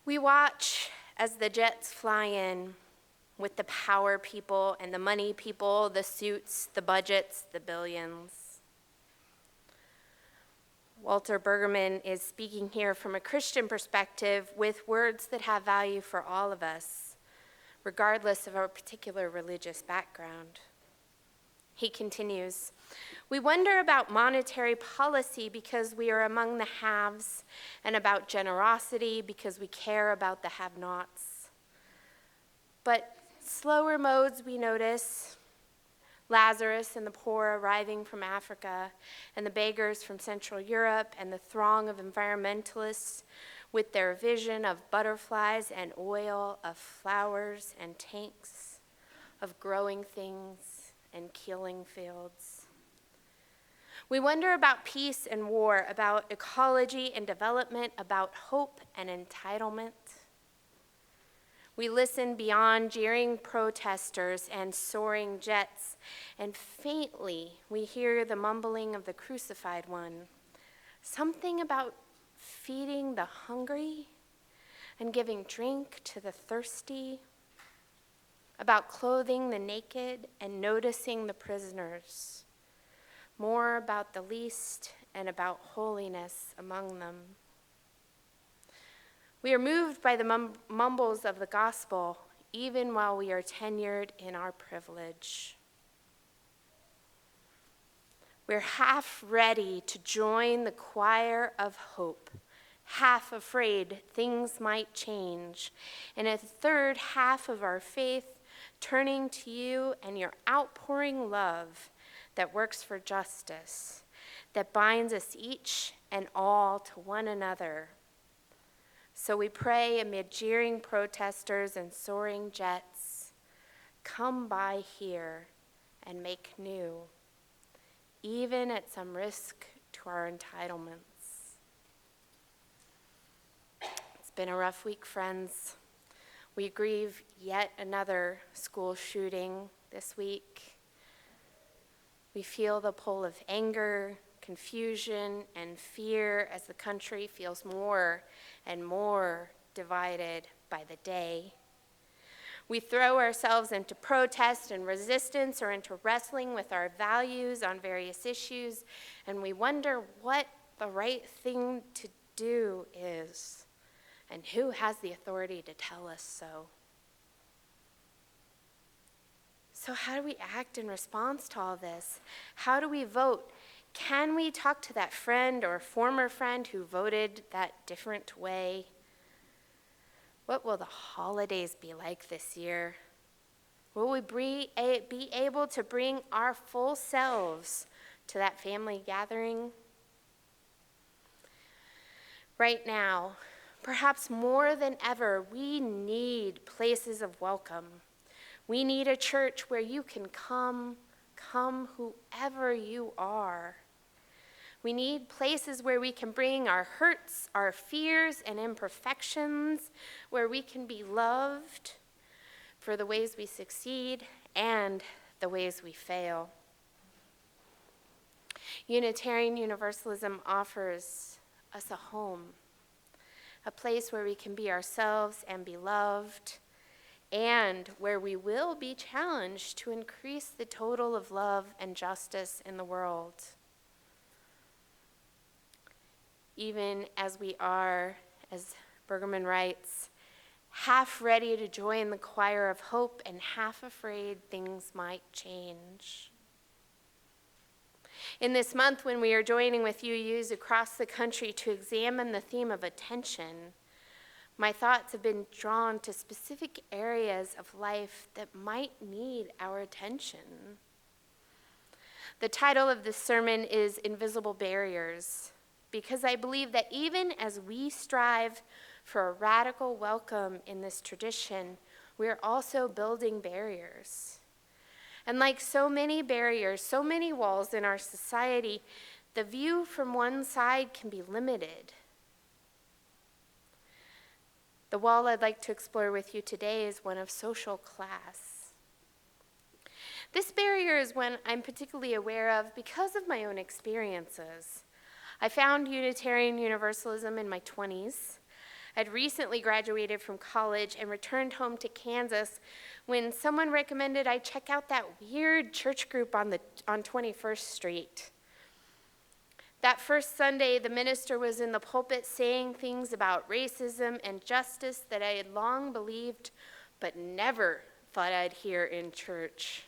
We watch as the jets fly in with the power people and the money people, the suits, the budgets, the billions. Walter Brueggemann is speaking here from a Christian perspective with words that have value for all of us, regardless of our particular religious background. He continues, "We wonder about monetary policy because we are among the haves, and about generosity because we care about the have-nots. But slower modes we notice, Lazarus and the poor arriving from Africa, and the beggars from Central Europe, and the throng of environmentalists with their vision of butterflies and oil, of flowers and tanks, of growing things and killing fields. We wonder about peace and war, about ecology and development, about hope and entitlement. We listen beyond jeering protesters and soaring jets, and faintly we hear the mumbling of the crucified one, something about feeding the hungry and giving drink to the thirsty, about clothing the naked and noticing the prisoners, more about the least and about holiness among them. We are moved by the mumbles of the gospel, even while we are tenured in our privilege. We're half ready to join the choir of hope, half afraid things might change, and a third half of our faith turning to you and your outpouring love that works for justice, that binds us each and all to one another. So we pray amid jeering protesters and soaring jets, come by here and make new, even at some risk to our entitlements." It's been a rough week, friends. We grieve yet another school shooting this week. We feel the pull of anger, confusion, and fear as the country feels more and more divided by the day. We throw ourselves into protest and resistance or into wrestling with our values on various issues, and we wonder what the right thing to do is. And who has the authority to tell us so? So how do we act in response to all this? How do we vote? Can we talk to that friend or former friend who voted that different way? What will the holidays be like this year? Will we be able to bring our full selves to that family gathering? Right now, perhaps more than ever, we need places of welcome. We need a church where you can come whoever you are. We need places where we can bring our hurts, our fears, and imperfections, where we can be loved for the ways we succeed and the ways we fail. Unitarian Universalism offers us a home, a place where we can be ourselves and be loved, and where we will be challenged to increase the total of love and justice in the world. Even as we are, as Brueggemann writes, half ready to join the choir of hope and half afraid things might change. In this month, when we are joining with UUs across the country to examine the theme of attention, my thoughts have been drawn to specific areas of life that might need our attention. The title of this sermon is Invisible Barriers, because I believe that even as we strive for a radical welcome in this tradition, we are also building barriers. And like so many barriers, so many walls in our society, the view from one side can be limited. The wall I'd like to explore with you today is one of social class. This barrier is one I'm particularly aware of because of my own experiences. I found Unitarian Universalism in my 20s I'd recently graduated from college and returned home to Kansas when someone recommended I check out that weird church group on 21st Street. That first Sunday, the minister was in the pulpit saying things about racism and justice that I had long believed but never thought I'd hear in church.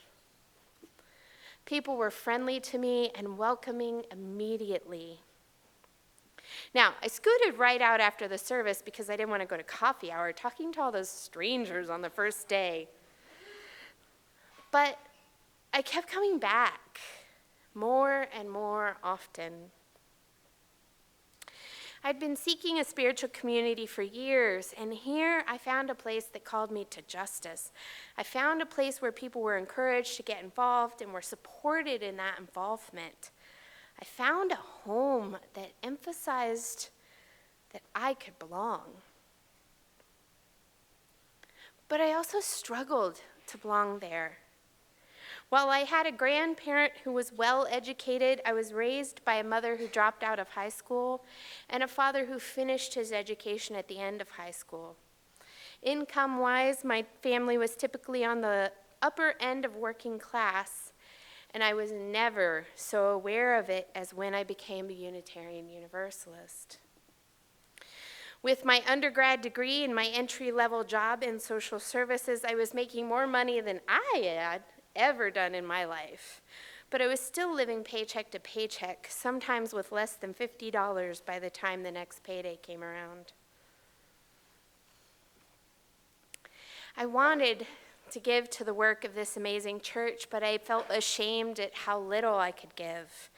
People were friendly to me and welcoming immediately. Now, I scooted right out after the service because I didn't want to go to coffee hour talking to all those strangers on the first day. But I kept coming back more and more often. I'd been seeking a spiritual community for years, and here I found a place that called me to justice. I found a place where people were encouraged to get involved and were supported in that involvement. I found a home that emphasized that I could belong. But I also struggled to belong there. While I had a grandparent who was well educated, I was raised by a mother who dropped out of high school and a father who finished his education at the end of high school. Income-wise, my family was typically on the upper end of working class, and I was never so aware of it as when I became a Unitarian Universalist. With my undergrad degree and my entry-level job in social services, I was making more money than I had ever done in my life. But I was still living paycheck to paycheck, sometimes with less than $50 by the time the next payday came around. I wanted to give to the work of this amazing church, but I felt ashamed at how little I could give.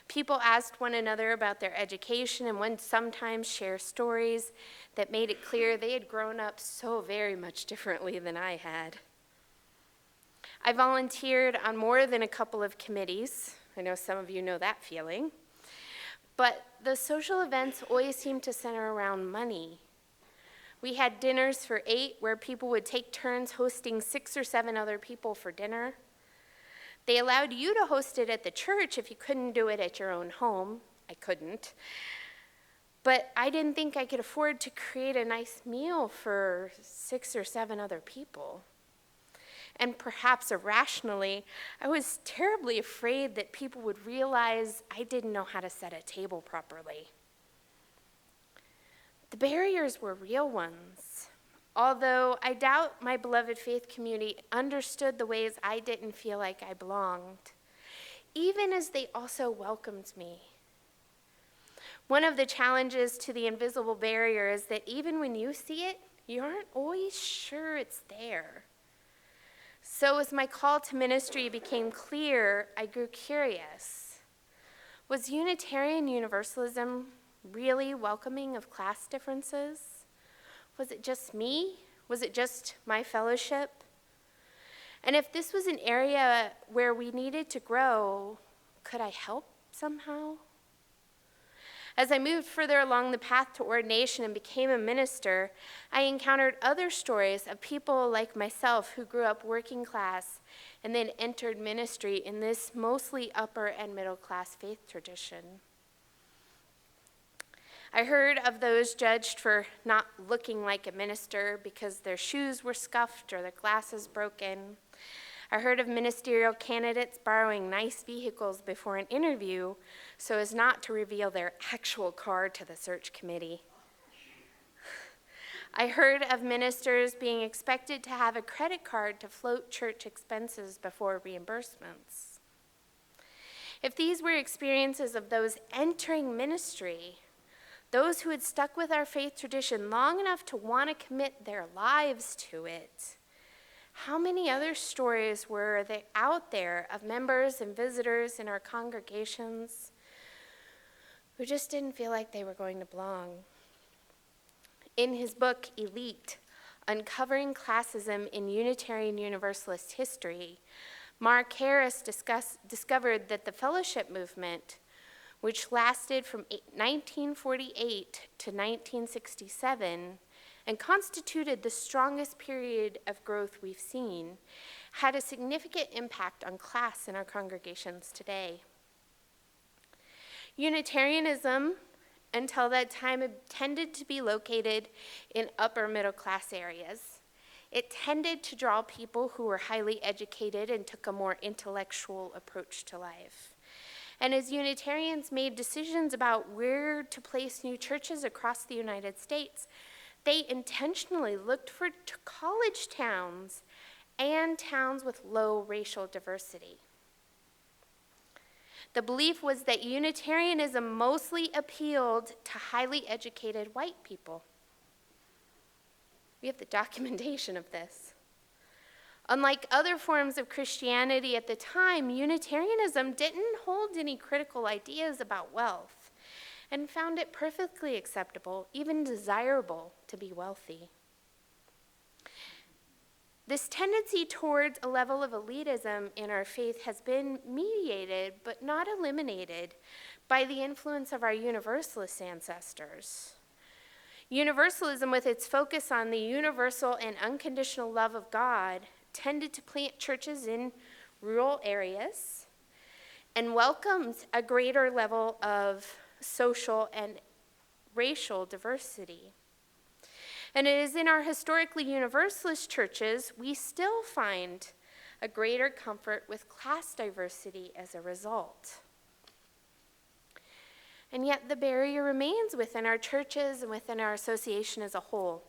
People asked one another about their education and would sometimes share stories that made it clear they had grown up so very much differently than I had. I volunteered on more than a couple of committees. I know some of you know that feeling. But the social events always seemed to center around money. We had dinners for 8 where people would take turns hosting 6 or 7 other people for dinner. They allowed you to host it at the church if you couldn't do it at your own home. I couldn't. But I didn't think I could afford to create a nice meal for 6 or 7 other people. And perhaps irrationally, I was terribly afraid that people would realize I didn't know how to set a table properly. The barriers were real ones, although I doubt my beloved faith community understood the ways I didn't feel like I belonged, even as they also welcomed me. One of the challenges to the invisible barrier is that even when you see it, you aren't always sure it's there. So as my call to ministry became clear, I grew curious. Was Unitarian Universalism really welcoming of class differences? Was it just me? Was it just my fellowship? And if this was an area where we needed to grow, could I help somehow? As I moved further along the path to ordination and became a minister, I encountered other stories of people like myself who grew up working class and then entered ministry in this mostly upper and middle class faith tradition. I heard of those judged for not looking like a minister because their shoes were scuffed or their glasses broken. I heard of ministerial candidates borrowing nice vehicles before an interview so as not to reveal their actual car to the search committee. I heard of ministers being expected to have a credit card to float church expenses before reimbursements. If these were experiences of those entering ministry, those who had stuck with our faith tradition long enough to want to commit their lives to it, how many other stories were there out there of members and visitors in our congregations who just didn't feel like they were going to belong? In his book, Elite, Uncovering Classism in Unitarian Universalist History, Mark Harris discovered that the fellowship movement, which lasted from 1948 to 1967, and constituted the strongest period of growth we've seen, had a significant impact on class in our congregations today. Unitarianism until that time, tended to be located in upper middle class areas. It tended to draw people who were highly educated and took a more intellectual approach to life. And as Unitarians made decisions about where to place new churches across the United States, they intentionally looked for college towns and towns with low racial diversity. The belief was that Unitarianism mostly appealed to highly educated white people. We have the documentation of this. Unlike other forms of Christianity at the time, Unitarianism didn't hold any critical ideas about wealth and found it perfectly acceptable, even desirable, to be wealthy. This tendency towards a level of elitism in our faith has been mediated, but not eliminated, by the influence of our Universalist ancestors. Universalism, with its focus on the universal and unconditional love of God, tended to plant churches in rural areas and welcomed a greater level of social and racial diversity. And it is in our historically Universalist churches we still find a greater comfort with class diversity as a result. And yet the barrier remains within our churches and within our association as a whole.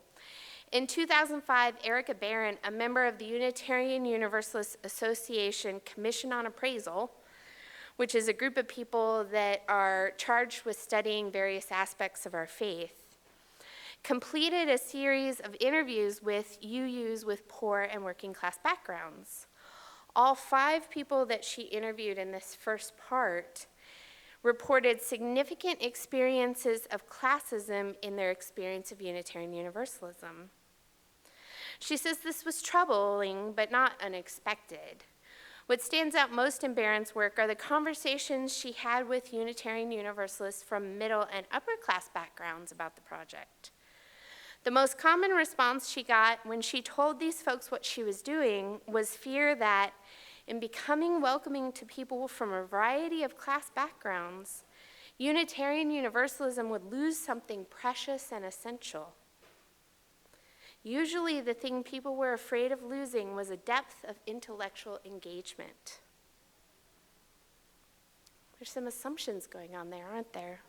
In 2005, Erica Barron, a member of the Unitarian Universalist Association Commission on Appraisal, which is a group of people that are charged with studying various aspects of our faith, completed a series of interviews with UUs with poor and working class backgrounds. All 5 people that she interviewed in this first part reported significant experiences of classism in their experience of Unitarian Universalism. She says this was troubling, but not unexpected. What stands out most in Barron's work are the conversations she had with Unitarian Universalists from middle and upper class backgrounds about the project. The most common response she got when she told these folks what she was doing was fear that in becoming welcoming to people from a variety of class backgrounds, Unitarian Universalism would lose something precious and essential. Usually the thing people were afraid of losing was a depth of intellectual engagement. There's some assumptions going on there, aren't there?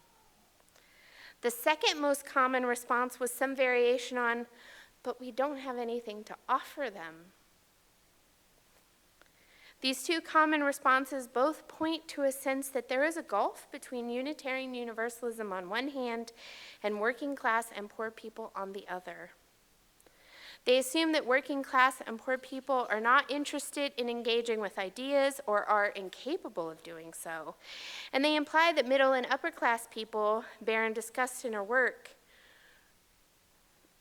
The second most common response was some variation on, but we don't have anything to offer them. These 2 common responses both point to a sense that there is a gulf between Unitarian Universalism on one hand and working class and poor people on the other. They assume that working class and poor people are not interested in engaging with ideas or are incapable of doing so. And they imply that middle and upper class people, Barron discussed in her work,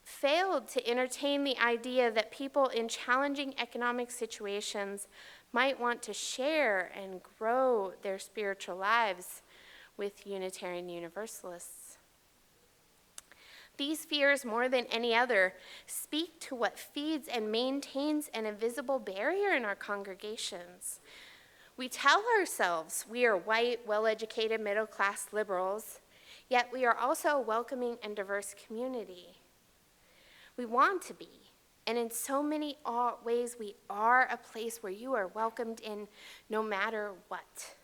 failed to entertain the idea that people in challenging economic situations might want to share and grow their spiritual lives with Unitarian Universalists. These fears, more than any other, speak to what feeds and maintains an invisible barrier in our congregations. We tell ourselves we are white, well-educated, middle-class liberals, yet we are also a welcoming and diverse community. We want to be, and in so many ways we are a place where you are welcomed in no matter what.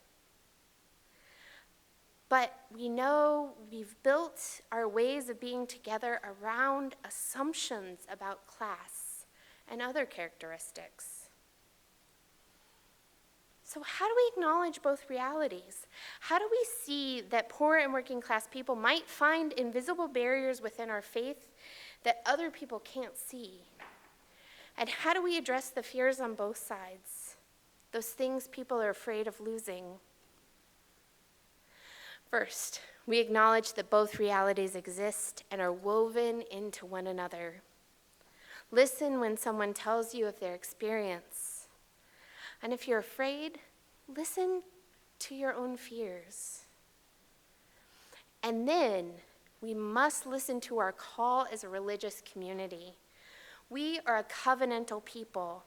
But we know we've built our ways of being together around assumptions about class and other characteristics. So how do we acknowledge both realities? How do we see that poor and working class people might find invisible barriers within our faith that other people can't see? And how do we address the fears on both sides, those things people are afraid of losing? First, we acknowledge that both realities exist and are woven into one another. Listen when someone tells you of their experience. And if you're afraid, listen to your own fears. And then we must listen to our call as a religious community. We are a covenantal people.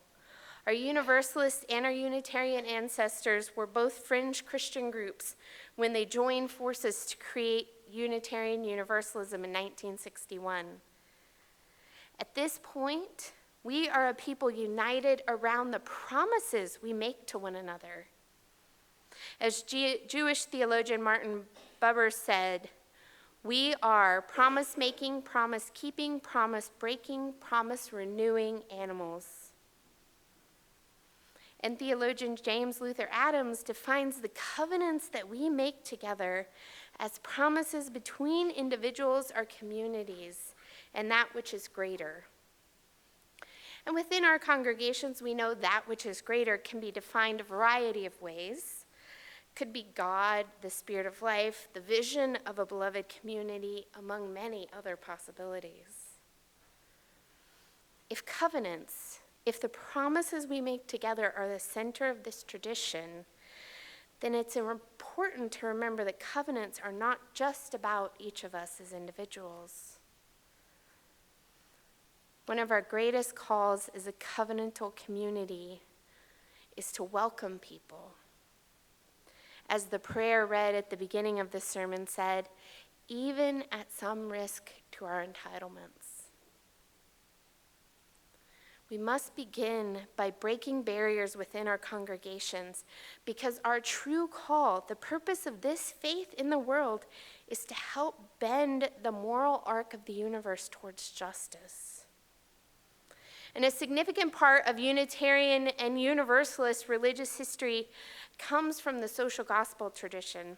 Our Universalist and our Unitarian ancestors were both fringe Christian groups when they joined forces to create Unitarian Universalism in 1961. At this point, we are a people united around the promises we make to one another. As Jewish theologian Martin Buber said, we are promise-making, promise-keeping, promise-breaking, promise-renewing animals. And theologian James Luther Adams defines the covenants that we make together as promises between individuals or communities and that which is greater. And within our congregations, we know that which is greater can be defined a variety of ways. Could be God, the Spirit of life, the vision of a beloved community, among many other possibilities. If covenants, if the promises we make together are the center of this tradition, then it's important to remember that covenants are not just about each of us as individuals. One of our greatest calls as a covenantal community is to welcome people. As the prayer read at the beginning of the sermon said, even at some risk to our entitlements. We must begin by breaking barriers within our congregations because our true call, the purpose of this faith in the world, is to help bend the moral arc of the universe towards justice. And a significant part of Unitarian and Universalist religious history comes from the social gospel tradition.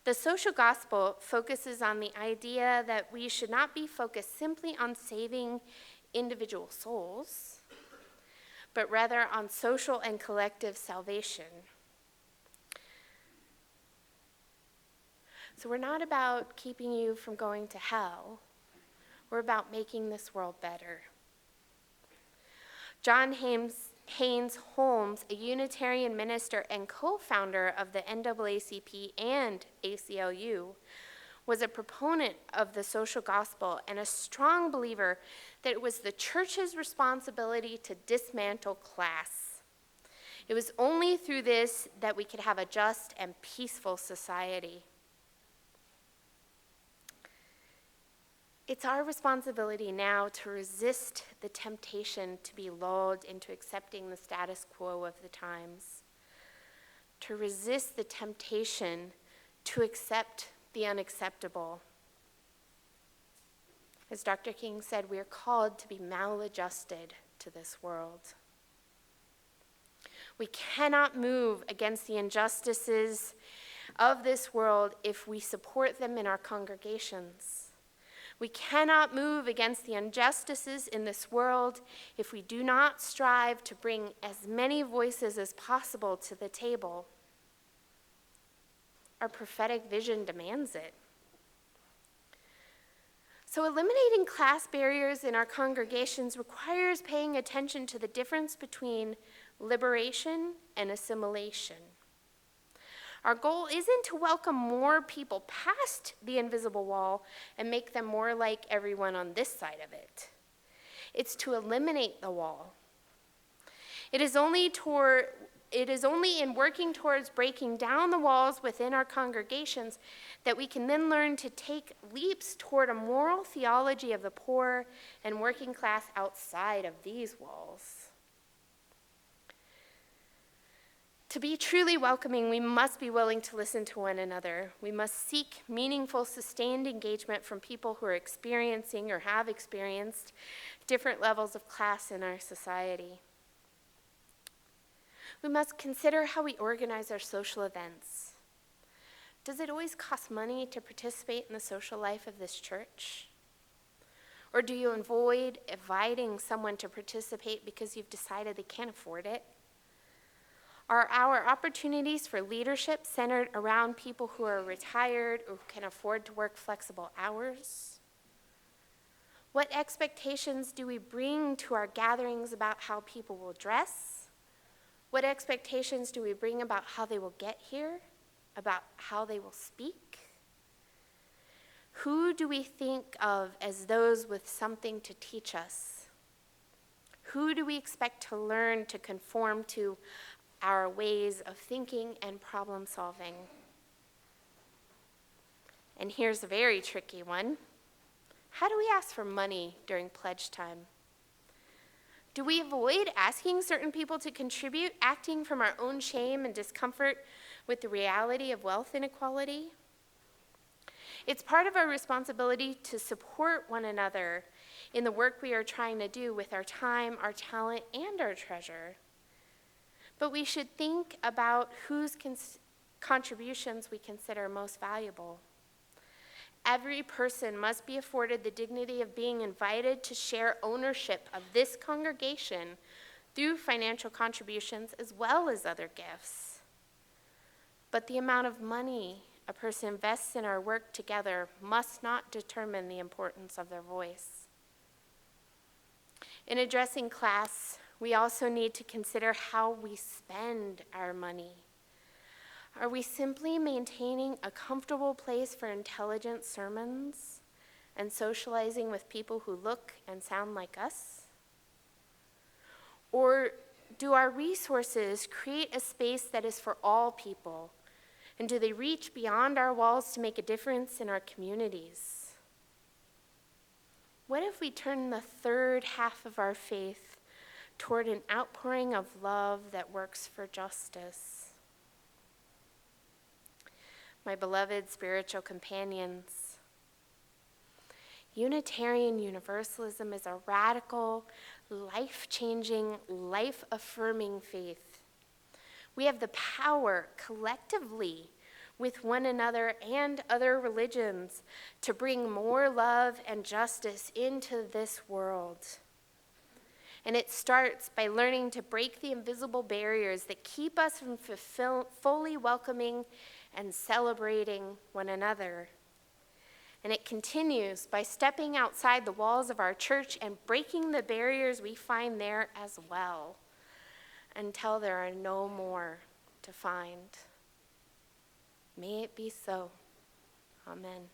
The social gospel focuses on the idea that we should not be focused simply on saving individual souls, but rather on social and collective salvation. So we're not about keeping you from going to hell. We're about making this world better. John Haynes Holmes, a Unitarian minister and co-founder of the NAACP and ACLU, was a proponent of the social gospel and a strong believer that it was the church's responsibility to dismantle class. It was only through this that we could have a just and peaceful society. It's our responsibility now to resist the temptation to be lulled into accepting the status quo of the times, to resist the temptation to accept the unacceptable. As Dr. King said, we are called to be maladjusted to this world. We cannot move against the injustices of this world if we support them in our congregations. We cannot move against the injustices in this world if we do not strive to bring as many voices as possible to the table. Our prophetic vision demands it. So eliminating class barriers in our congregations requires paying attention to the difference between liberation and assimilation. Our goal isn't to welcome more people past the invisible wall and make them more like everyone on this side of it. It's to eliminate the wall. It is only in working towards breaking down the walls within our congregations that we can then learn to take leaps toward a moral theology of the poor and working class outside of these walls. To be truly welcoming, we must be willing to listen to one another. We must seek meaningful, sustained engagement from people who are experiencing or have experienced different levels of class in our society. We must consider how we organize our social events. Does it always cost money to participate in the social life of this church? Or do you avoid inviting someone to participate because you've decided they can't afford it? Are our opportunities for leadership centered around people who are retired or who can afford to work flexible hours? What expectations do we bring to our gatherings about how people will dress? What expectations do we bring about how they will get here, about how they will speak? Who do we think of as those with something to teach us? Who do we expect to learn to conform to our ways of thinking and problem solving? And here's a very tricky one. How do we ask for money during pledge time? Do we avoid asking certain people to contribute, acting from our own shame and discomfort with the reality of wealth inequality? It's part of our responsibility to support one another in the work we are trying to do with our time, our talent, and our treasure. But we should think about whose contributions we consider most valuable. Every person must be afforded the dignity of being invited to share ownership of this congregation through financial contributions as well as other gifts. But the amount of money a person invests in our work together must not determine the importance of their voice. In addressing class, we also need to consider how we spend our money. Are we simply maintaining a comfortable place for intelligent sermons and socializing with people who look and sound like us? Or do our resources create a space that is for all people? And do they reach beyond our walls to make a difference in our communities? What if we turn the third half of our faith toward an outpouring of love that works for justice? My beloved spiritual companions, Unitarian Universalism is a radical, life-changing, life-affirming faith. We have the power collectively with one another and other religions to bring more love and justice into this world. And it starts by learning to break the invisible barriers that keep us from fully welcoming and celebrating one another. And it continues by stepping outside the walls of our church and breaking the barriers we find there as well, until there are no more to find. May it be so. Amen.